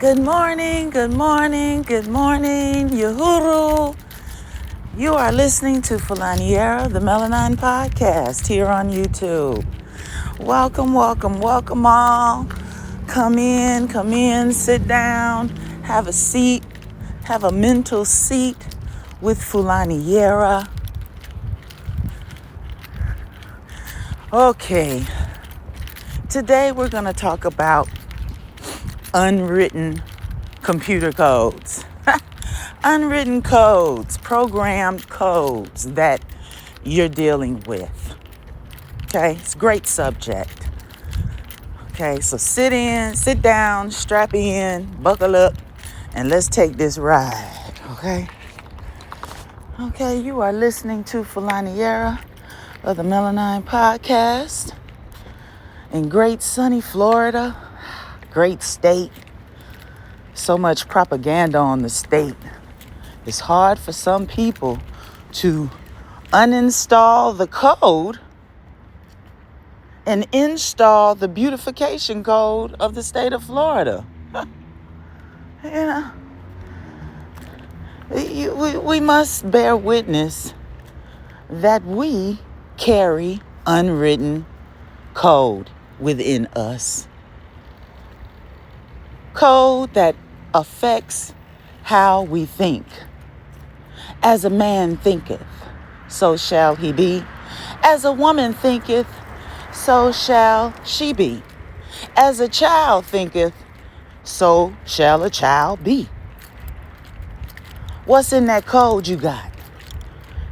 Good morning, good morning, good morning, Uhuru. You are listening to Fulaniera, the Melanine Podcast here on YouTube. Welcome, welcome, welcome all. Come in, sit down, have a seat, have a mental seat with Fulaniera. Okay, today we're going to talk about unwritten computer codes. Unwritten codes, programmed codes that you're dealing with. Okay, it's a great subject. Okay, so sit down, strap in, buckle up, and let's take this ride. Okay, you are listening to Fulaniera of the Melanine Podcast in great sunny Florida, great state. So much propaganda on the state. It's hard for some people to uninstall the code and install the beautification code of the state of Florida. We must bear witness that we carry unwritten code within us. Code that affects how we think. As a man thinketh, so shall he be. As a woman thinketh, so shall she be. As a child thinketh, so shall a child be. What's in that code you got?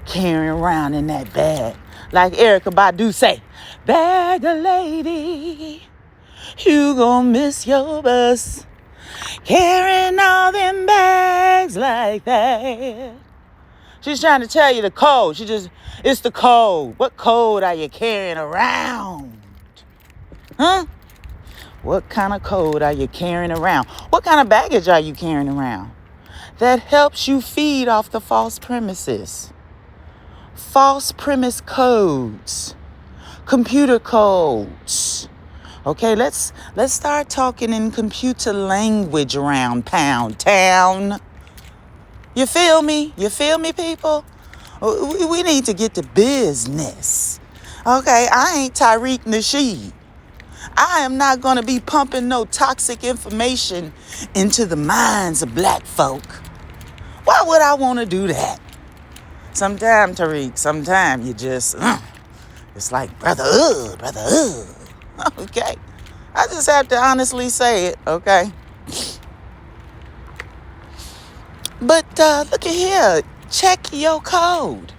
Carrying around in that bag. Like Erykah Badu say, bag a lady, you gon' miss your bus. Carrying all them bags like that. She's trying to tell you the code. It's the code. What code are you carrying around? Huh? What kind of code are you carrying around? What kind of baggage are you carrying around that helps you feed off the false premises? False premise codes, computer codes. Okay, let's start talking in computer language around Pound Town. You feel me? You feel me, people? We need to get to business. Okay, I ain't Tariq Nasheed. I am not going to be pumping no toxic information into the minds of black folk. Why would I want to do that? Sometimes, Tariq, sometimes you just, it's like, brother. Okay? I just have to honestly say it, okay? But look at here. Check your code.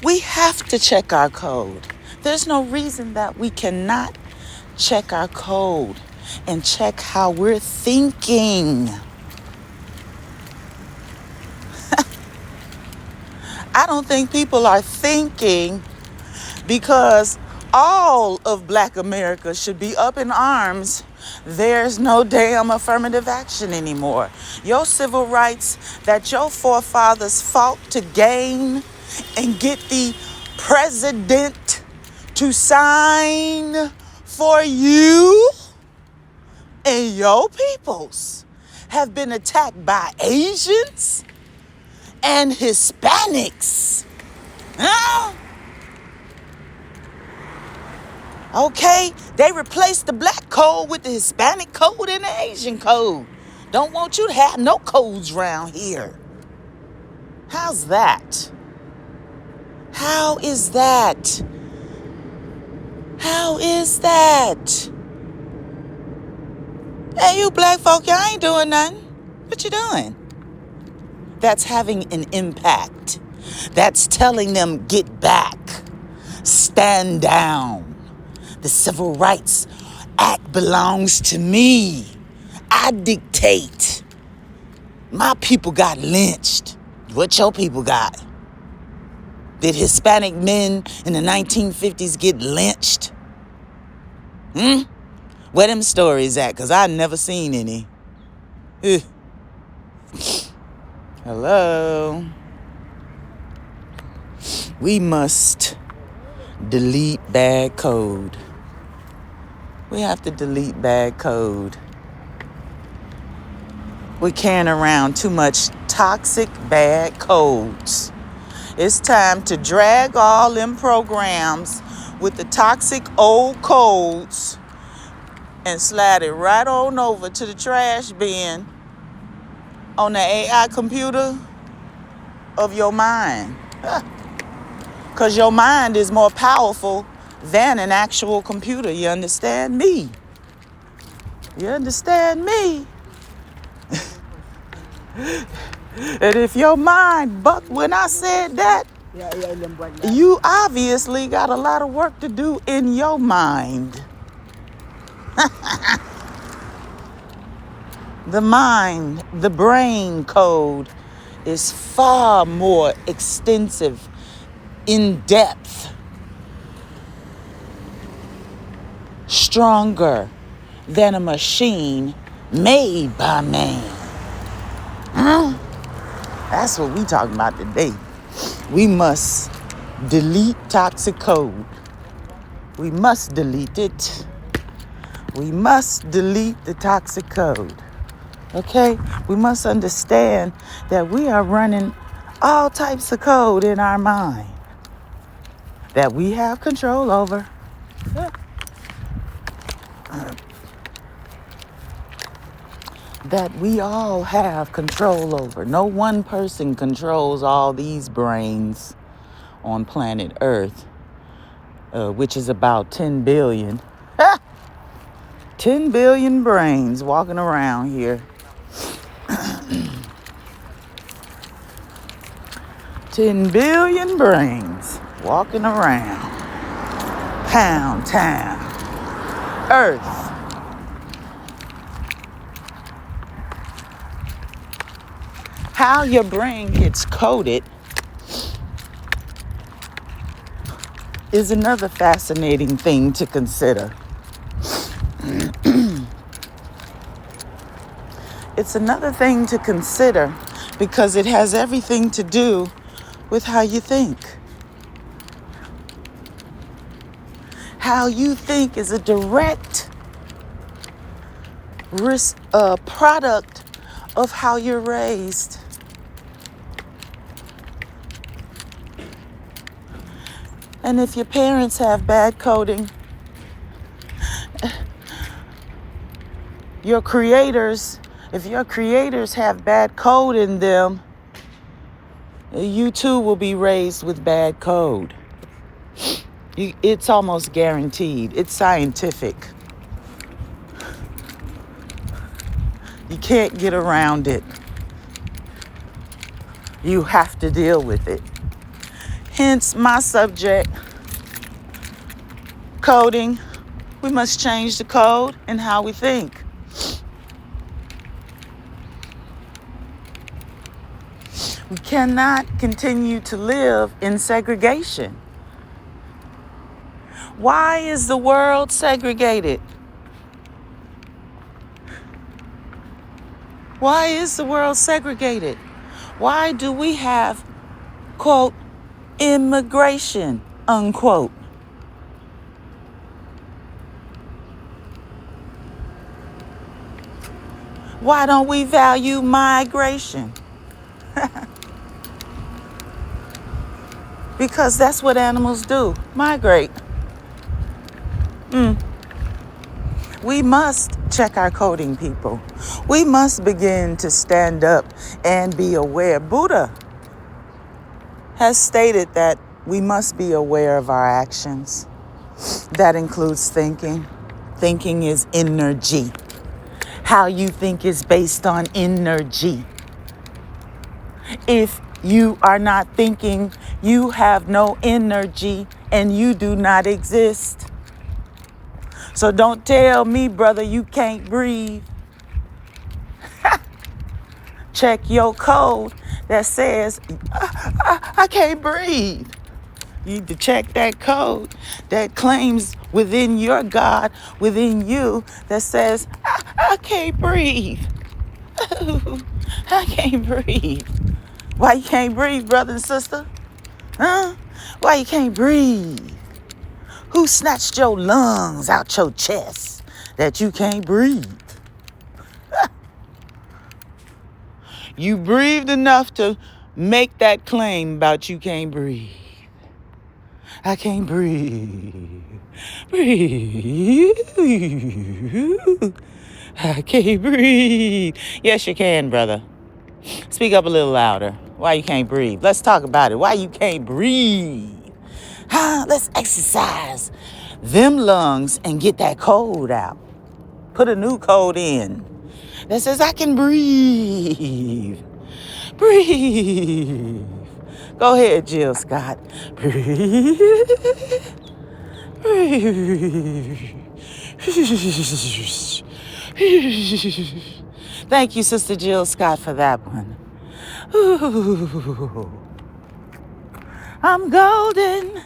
We have to check our code. There's no reason that we cannot check our code and check how we're thinking. I don't think people are thinking because all of Black America should be up in arms. There's no damn affirmative action anymore. Your civil rights that your forefathers fought to gain and get the president to sign for you and your peoples have been attacked by Asians and Hispanics. Huh? Okay, they replaced the black code with the Hispanic code and the Asian code. Don't want you to have no codes around here. How's that? How is that? How is that? Hey, you black folk, y'all ain't doing nothing. What you doing? That's having an impact. That's telling them, get back. Stand down. The Civil Rights Act belongs to me. I dictate. My people got lynched. What your people got? Did Hispanic men in the 1950s get lynched? Where them stories at? Because I never seen any. Hello? We must delete bad code. We have to delete bad code. We're carrying around too much toxic bad codes. It's time to drag all them programs with the toxic old codes and slide it right on over to the trash bin on the AI computer of your mind. Because your mind is more powerful than an actual computer. You understand me? You understand me? And if your mind bucked when I said that, you obviously got a lot of work to do in your mind. The mind, the brain code is far more extensive, in depth, stronger than a machine made by man. That's what we talking about today. We must delete toxic code. We must delete it. We must delete the toxic code. Okay? We must understand that we are running all types of code in our mind that we have control over. That we all have control over. No one person controls all these brains on planet Earth, which is about 10 billion. 10 billion brains walking around here. 10 billion brains walking around. Pound town. Earth. How your brain gets coded is another fascinating thing to consider. It's another thing to consider because it has everything to do with how you think. How you think is a direct product of how you're raised. And if your parents have bad coding, if your creators have bad code in them, you too will be raised with bad code. It's almost guaranteed. It's scientific. You can't get around it. You have to deal with it. Hence my subject, coding. We must change the code and how we think. We cannot continue to live in segregation. Why is the world segregated? Why is the world segregated? Why do we have, quote, immigration, unquote? Why don't we value migration? Because that's what animals do, migrate. We must check our coding, people. We must begin to stand up and be aware. Buddha has stated that we must be aware of our actions. That includes thinking. Thinking is energy. How you think is based on energy. If you are not thinking, you have no energy and you do not exist. So don't tell me, brother, you can't breathe. Check your code that says, I can't breathe. You need to check that code that claims within your God, within you, that says, I can't breathe. I can't breathe. Why you can't breathe, brother and sister? Huh? Why you can't breathe? Who snatched your lungs out your chest that you can't breathe? You breathed enough to make that claim about you can't breathe. I can't breathe. Breathe. I can't breathe. Yes, you can, brother. Speak up a little louder. Why you can't breathe? Let's talk about it. Why you can't breathe? Let's exercise them lungs and get that code out. Put a new code in that says I can breathe. Breathe. Go ahead, Jill Scott. Breathe. Breathe. Thank you, Sister Jill Scott, for that one. Ooh. I'm golden.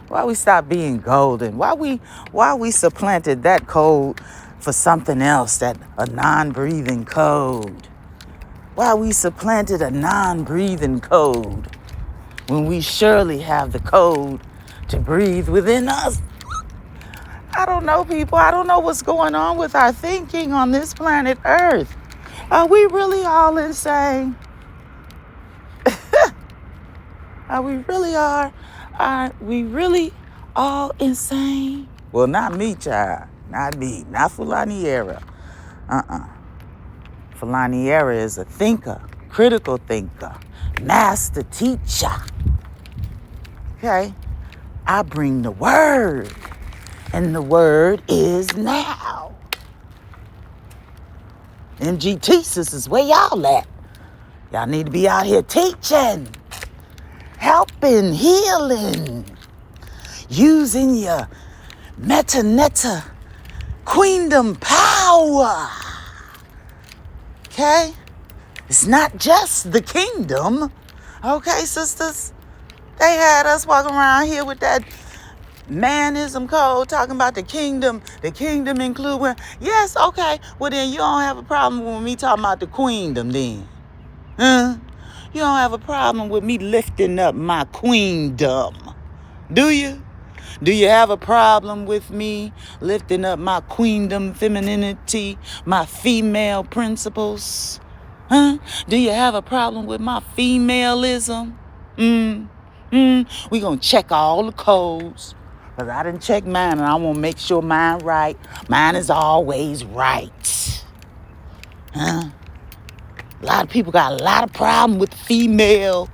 Why we stop being golden? Why we supplanted that code for something else, that a non-breathing code? Why we supplanted a non-breathing code when we surely have the code to breathe within us? I don't know, people. I don't know what's going on with our thinking on this planet Earth. Are we really all insane? Are we really all insane? Well, not me, child. Not me. Not Fulaniera. Fulaniera is a thinker, critical thinker, master teacher. Okay? I bring the word, and the word is now. MGT sisters, where y'all at? Y'all need to be out here teaching, helping, healing, using your meta queendom power. Okay? It's not just the kingdom. Okay, sisters? They had us walking around here with that manism code talking about the kingdom. The kingdom include... Yes, okay. Well, then you don't have a problem with me talking about the queendom then. Huh? You don't have a problem with me lifting up my queendom. Do you? Do you have a problem with me lifting up my queendom femininity, my female principles? Huh? Do you have a problem with my femaleism? We gonna check all the codes. Because I didn't check mine and I want to make sure mine right. Mine is always right. Huh? A lot of people got a lot of problem with the female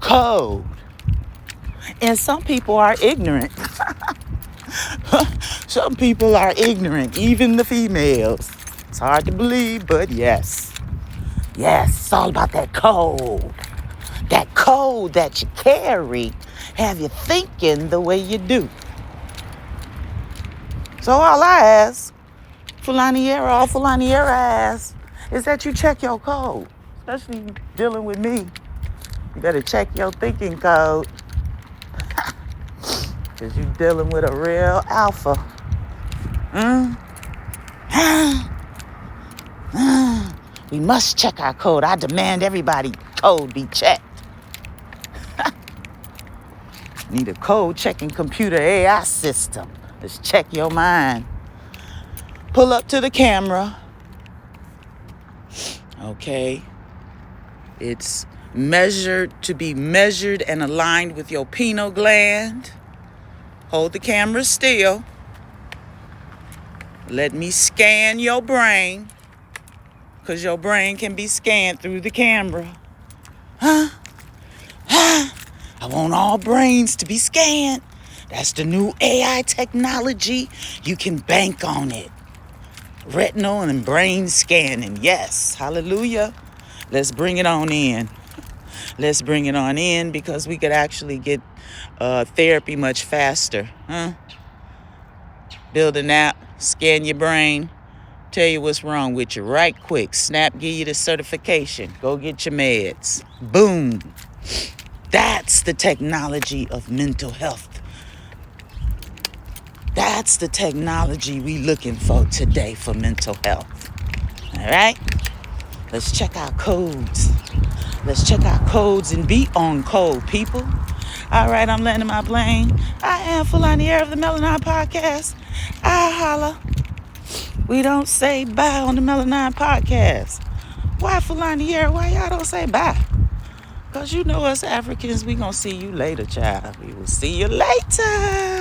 code. And some people are ignorant. Some people are ignorant, even the females. It's hard to believe, but yes. Yes, it's all about that code. That code that you carry have you thinking the way you do. So all I ask, all Fulaniera asks, is that you check your code. Especially dealing with me. You better check your thinking code. Because you're dealing with a real alpha. We must check our code. I demand everybody's code be checked. Need a code checking computer AI system. Let's check your mind. Pull up to the camera. Okay. It's to be measured and aligned with your pineal gland. Hold the camera still. Let me scan your brain. Because your brain can be scanned through the camera. I want all brains to be scanned. That's the new AI technology. You can bank on it. Retinal and brain scanning. Yes. Hallelujah. Let's bring it on in. Let's bring it on in because we could actually get therapy much faster. Build an app, scan your brain, tell you what's wrong with you right quick. Snap, give you the certification. Go get your meds. Boom. That's the technology of mental health. That's the technology we looking for today for mental health. All right? Let's check our codes. Let's check our codes and be on code, people. All right, I'm landing my plane. I am Fulaniera of the Melanin Podcast. I holla. We don't say bye on the Melanin Podcast. Why Fulani, why y'all don't say bye? Because you know us Africans, we gonna see you later, child. We will see you later.